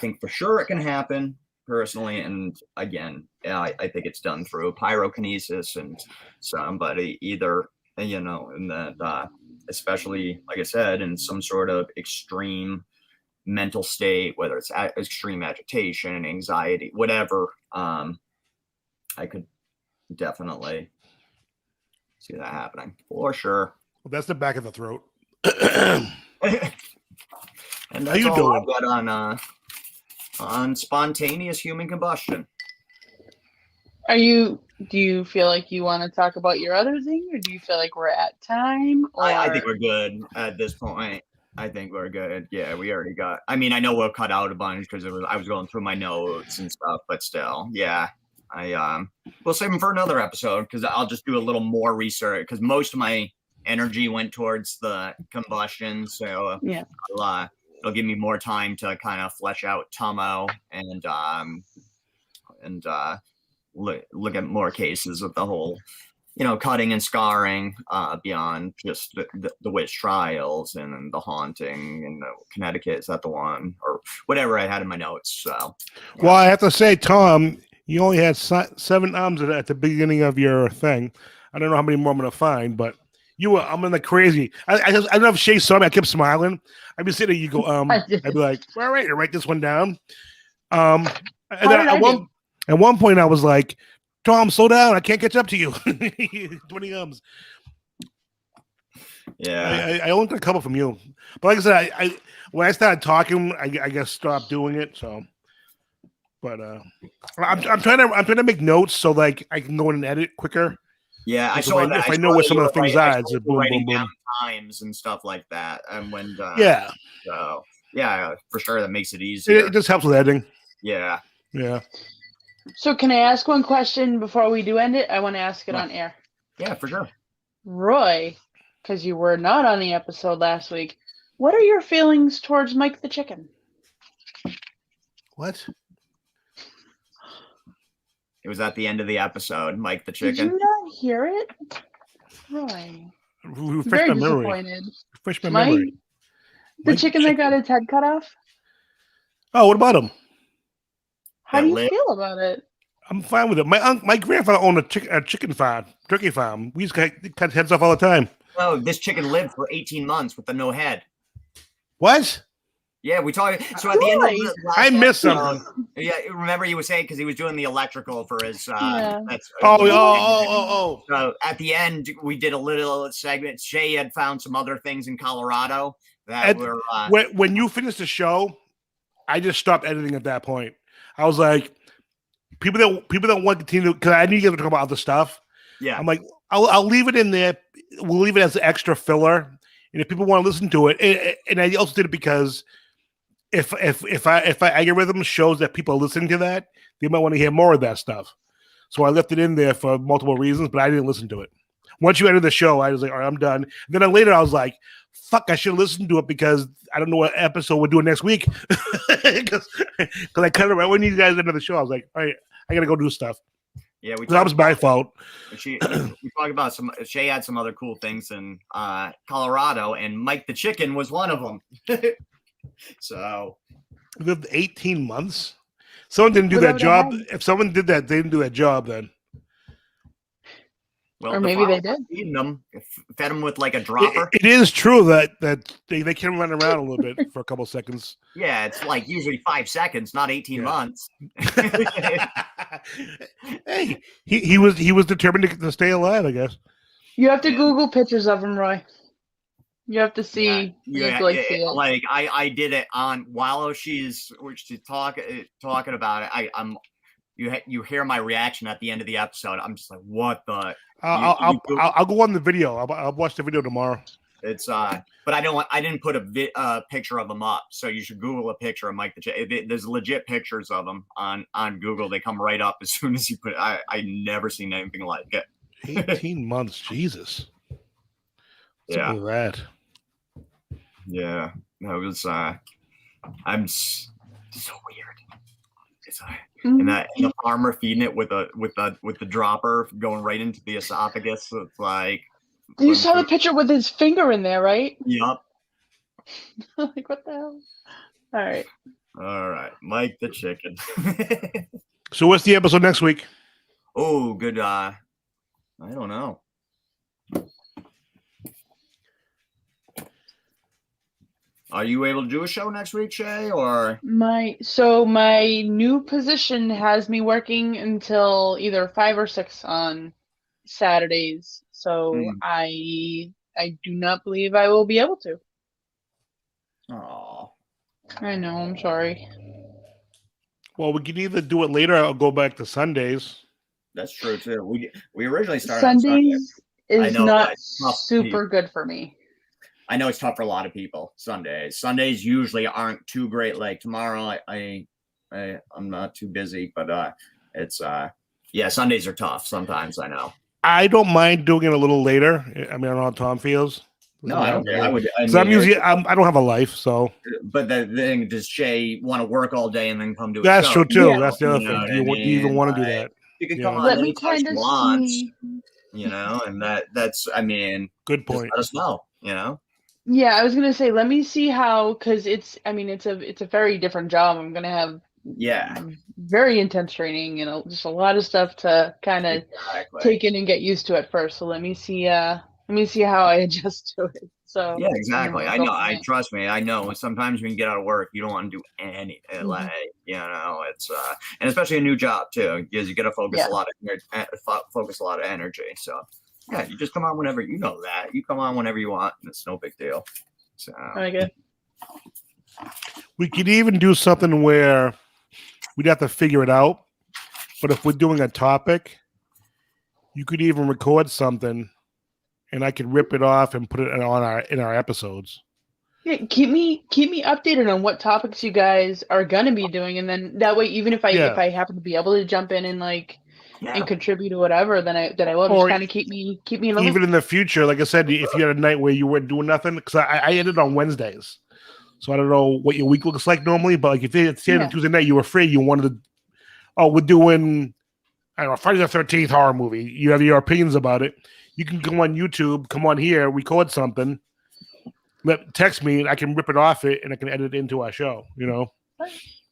think for sure it can happen personally. And again, I think it's done through pyrokinesis and somebody either, in that, especially, like I said, in some sort of extreme mental state, whether it's extreme agitation, anxiety, whatever. I could definitely see that happening for sure. Well, that's the back of the throat. And how that's you all doing? I've got on spontaneous human combustion. Do you feel like you want to talk about your other thing, or do you feel like we're at time? Or... I think we're good at this point. I think we're good. Yeah, we already got. I mean, I know we'll cut out a bunch because I was going through my notes and stuff, but still, yeah. We'll save them for another episode because I'll just do a little more research because most of my energy went towards the combustion, so yeah, it'll give me more time to kind of flesh out Tomo and look at more cases of the whole, cutting and scarring beyond just the witch trials and the haunting and Connecticut. Is that the one or whatever I had in my notes? So, yeah. Well, I have to say, Tom, you only had 7 arms at the beginning of your thing. I don't know how many more I'm going to find, but I'm in the crazy. I don't know if Shay saw me. I kept smiling. I'd be sitting there, you go, I'd be like, all right, write this one down. And then at one point I was like, Tom, slow down. I can't catch up to you. 20 arms. Yeah. I only got a couple from you. But like I said, I when I started talking, I guess stopped doing it. So, but I'm trying to make notes so like I can go in and edit quicker. Yeah, if I know where some of the things are, it's boom, boom, boom, times and stuff like that. And when so yeah, for sure that makes it easier. It just helps with editing. Yeah. So can I ask one question before we do end it? I want to ask it on air. Yeah, for sure. Roy, because you were not on the episode last week, what are your feelings towards Mike the Chicken? What? It was at the end of the episode, Mike the Chicken. Did you not hear it? Roy. Refresh my memory. Refresh my memory. The chicken that got its head cut off? Oh, what about him? How do you feel about it? I'm fine with it. My grandfather owned a chicken farm, turkey farm. We used to cut heads off all the time. Oh, this chicken lived for 18 months with no head. What? Yeah, we talked. So at the end of the last I missed something. Yeah, remember you were saying because he was doing the electrical for his. Oh. So at the end, we did a little segment. Shay had found some other things in Colorado that were. When you finished the show, I just stopped editing at that point. I was like, people that want to continue because I knew you guys were talking about other stuff. Yeah, I'm like, I'll leave it in there. We'll leave it as extra filler, and if people want to listen to it, and I also did it because. If algorithm shows that people are listening to that, they might want to hear more of that stuff. So I left it in there for multiple reasons, but I didn't listen to it. Once you ended the show, I was like, all right, I'm done. And then later I was like, fuck, I should listen to it because I don't know what episode we're doing next week. Because I cut it right when you guys ended the show. I was like, all right, I got to go do stuff. Yeah, that was my fault. We talked about Shay had some other cool things in Colorado, and Mike the Chicken was one of them. So, lived 18 months. Someone didn't do that job. If someone did that, they didn't do that job then. Well, or maybe they did. Fed them with like a dropper. It is true that they can run around a little bit for a couple seconds. Yeah, it's like usually 5 seconds, not 18 months. Hey, he was determined to stay alive, I guess. You have to Google pictures of him, Roy. You have to see. You have to like see it. Like I did it on while she's talking about it. You hear my reaction at the end of the episode. I'm just like, what the? I'll go on the video. I'll watch the video tomorrow. It's but I didn't put a picture of them up, so you should Google a picture of Mike the J. There's legit pictures of them on Google. They come right up as soon as you put. I never seen anything like it. 18 months, Jesus. Yeah, that. Yeah, no, it was. I'm so weird. It's and the farmer feeding it with the dropper going right into the esophagus. It's like. You saw the picture with his finger in there, right? Yep. Like, what the hell? All right, Mike the chicken. So what's the episode next week? Oh, good. I don't know. Are you able to do a show next week, Shay? Or my new position has me working until either 5 or 6 on Saturdays. So I do not believe I will be able to. Oh, I know. I'm sorry. Well, we can either do it later or go back to Sundays. That's true too. We originally started Sundays is not super good for me. I know it's tough for a lot of people. Sundays usually aren't too great. Like tomorrow, I'm not too busy, but it's Sundays are tough sometimes. I know. I don't mind doing it a little later. I mean, I don't know how Tom feels. No, I don't care. I don't have a life, so. But the thing, does Shay want to work all day and then come to a That's show? true too. Yeah. That's the other thing. Do you even want to do that? You can come on. Let me kind of see. And that's. I mean, good point. Just let us know. Yeah, I was gonna say, let me see how, because it's a very different job. I'm gonna have very intense training and just a lot of stuff to kind of take in and get used to at first. So let me see how I adjust to it. So yeah, exactly. I know. Trust me. I know. Sometimes when you get out of work, you don't want to do anything. Like it's and especially a new job too, because you got to focus a lot of energy. So. Yeah, you just come on whenever you know that. You come on whenever you want, and it's no big deal. So okay. We could even do something where we'd have to figure it out. But if we're doing a topic, you could even record something, and I could rip it off and put it in our episodes. Yeah, keep me updated on what topics you guys are gonna be doing, and then that way, even if I happen to be able to jump in and and contribute to whatever, then I will just kind of keep me in the loop. Even in the future, like I said, if you had a night where you weren't doing nothing, because I ended on Wednesdays, so I don't know what your week looks like normally, but like if it's Tuesday night, you were free, you wanted to, we're doing, I don't know, Friday the 13th horror movie. You have your opinions about it. You can go on YouTube, come on here, record something, text me, and I can rip it off it, and I can edit it into our show.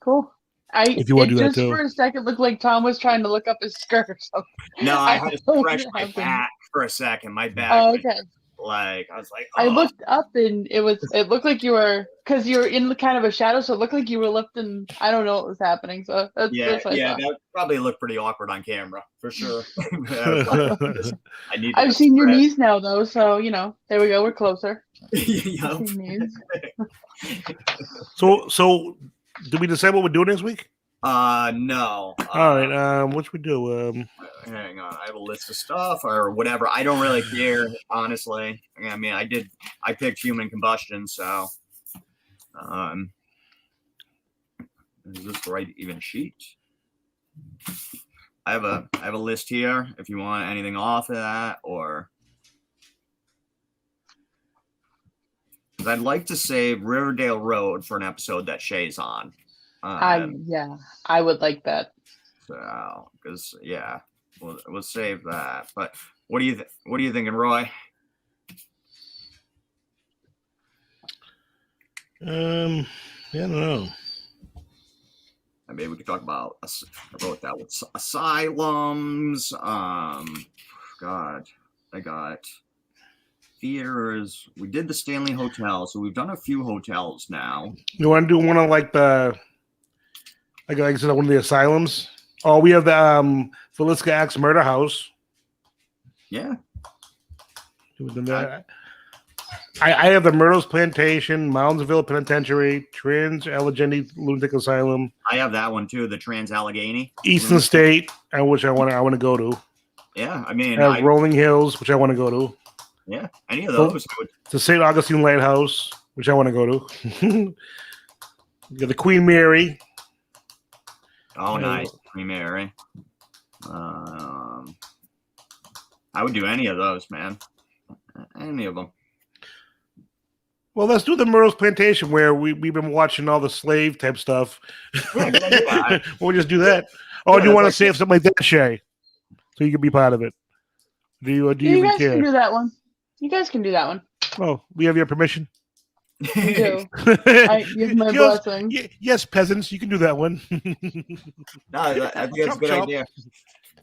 Cool. If you want to do that too. For a second looked like Tom was trying to look up his skirt or something. No, I had to stretch my back for a second. My back. Oh, okay. I was like, I looked up and it looked like you were, because you're in kind of a shadow, so it looked like you were lifting. I don't know what was happening. So that's that probably looked pretty awkward on camera for sure. I've seen your knees now though, so there we go. We're closer. So. Did we decide what we're doing next week? No. All right. What should we do? Hang on. I have a list of stuff or whatever. I don't really care, honestly. I mean, I picked human combustion, so. Is this the right even sheet? I have a list here. If you want anything off of that, or. I'd like to save Riverdale Road for an episode that Shay's on. I would like that. So, because we'll save that. But what are you thinking, Roy? I don't know. Maybe we could talk about. I wrote that with asylums. God, I got. Theaters. We did the Stanley Hotel, so we've done a few hotels now. You want to do one of like I said, one of the asylums? Oh, we have the Feliska Axe Murder House. Yeah. I have the Myrtles Plantation, Moundsville Penitentiary, Trans Allegheny Lunatic Asylum, I have that one too, the Trans Allegheny. Eastern State, which I want to go to. Yeah, I mean, I have Rolling Hills, which I want to go to. yeah, any of those. The St. Augustine Lighthouse, which I want to go to. You got the Queen Mary. Oh, nice, Queen Mary. I would do any of those, man. Any of them. Well, let's do the Myrtles Plantation, where we've been watching all the slave type stuff. Yeah, We'll just do that. Oh, Yeah, do you want to like- save something like that, Shay? So you can be part of it. Do you You even guys can care? do that one. You guys can do that one. Oh, we have your permission. You do. I give my Yes, blessing. yes, peasants, you can do that one. No, I think that's a Chop, good chop. idea.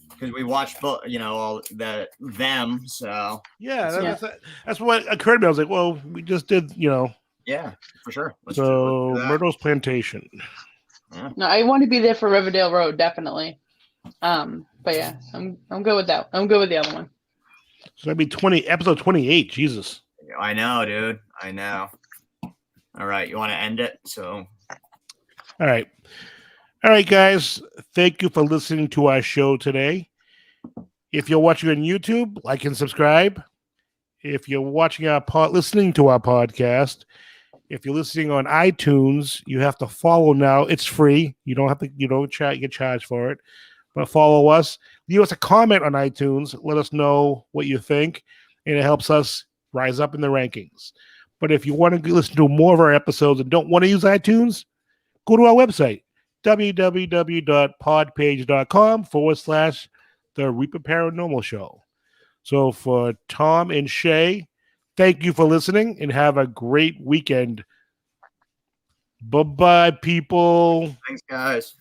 Because we watched, all them. So Yeah, that's what occurred to me. I was like, well, we just did, yeah, for sure. Let's So do that. Myrtle's Plantation. No, I want to be there for Riverdale Road, definitely. But yeah, I'm good with that. I'm good with the other one. So that'd be episode 28. Jesus. I know, dude. I know. All right, you want to end it? So All right, guys. Thank you for listening to our show today. If you're watching on YouTube, like and subscribe. If you're watching listening to our podcast, if you're listening on iTunes, you have to follow now. It's free. You don't have to. You don't get charged for it. But follow us. Leave us a comment on iTunes. Let us know what you think, and it helps us rise up in the rankings. But if you want to listen to more of our episodes and don't want to use iTunes, go to our website, www.podpage.com/The Reaper Paranormal Show. So for Tom and Shay, thank you for listening and have a great weekend. Bye-bye, people. thanks, guys.